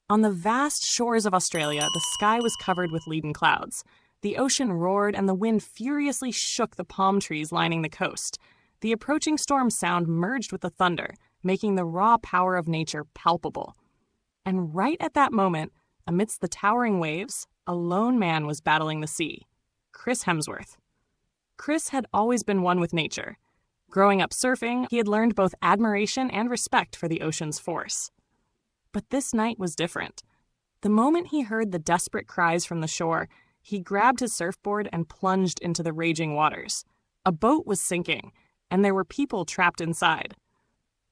On the vast shores of Australia, the sky was covered with leaden clouds. The ocean roared and the wind furiously shook the palm trees lining the coast. The approaching storm sound merged with the thunder, making the raw power of nature palpable. And right at that moment, amidst the towering waves, a lone man was battling the sea. Chris Hemsworth. Chris had always been one with nature. Growing up surfing, he had learned both admiration and respect for the ocean's force. But this night was different. The moment he heard the desperate cries from the shore, he grabbed his surfboard and plunged into the raging waters. A boat was sinking, and there were people trapped inside.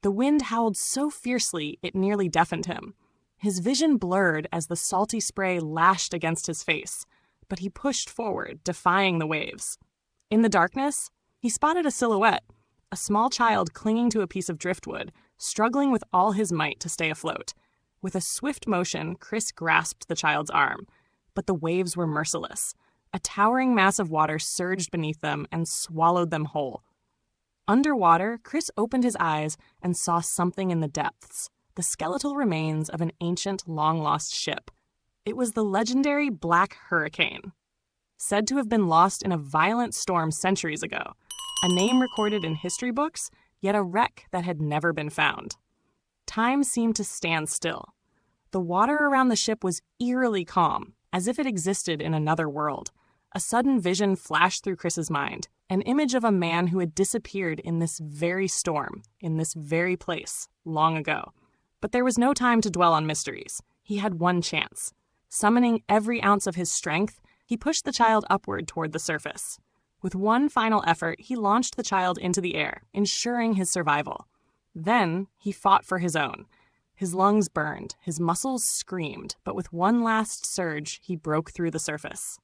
The wind howled so fiercely it nearly deafened him. His vision blurred as the salty spray lashed against his face, but he pushed forward, defying the waves. In the darkness, he spotted a silhouette, a small child clinging to a piece of driftwood, struggling with all his might to stay afloat. With a swift motion, Chris grasped the child's arm, but the waves were merciless. A towering mass of water surged beneath them and swallowed them whole. Underwater, Chris opened his eyes and saw something in the depths, the skeletal remains of an ancient, long-lost ship. It was the legendary Black Hurricane, said to have been lost in a violent storm centuries ago, a name recorded in history books, yet a wreck that had never been found. Time seemed to stand still. The water around the ship was eerily calm, as if it existed in another world. A sudden vision flashed through Chris's mind, an image of a man who had disappeared in this very storm, in this very place, long ago. But there was no time to dwell on mysteries. He had one chance. Summoning every ounce of his strength, he pushed the child upward toward the surface. With one final effort, he launched the child into the air, ensuring his survival. Then he fought for his own. His lungs burned, his muscles screamed, but with one last surge, he broke through the surface.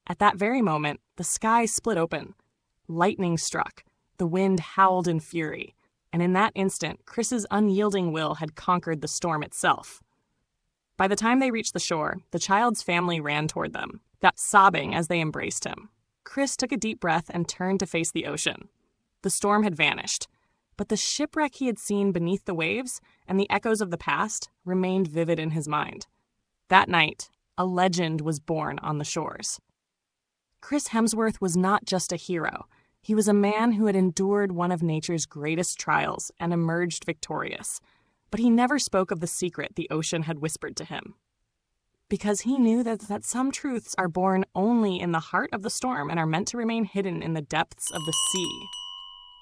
At that very moment, the sky split open. Lightning struck. The wind howled in fury. And in that instant, Chris's unyielding will had conquered the storm itself. By the time they reached the shore, the child's family ran toward them, sobbing as they embraced him. Chris took a deep breath and turned to face the ocean. The storm had vanished, but the shipwreck he had seen beneath the waves and the echoes of the past remained vivid in his mind. That night, a legend was born on the shores. Chris Hemsworth was not just a hero. He was a man who had endured one of nature's greatest trials and emerged victorious. But he never spoke of the secret the ocean had whispered to him. Because he knew that some truths are born only in the heart of the storm and are meant to remain hidden in the depths of the sea.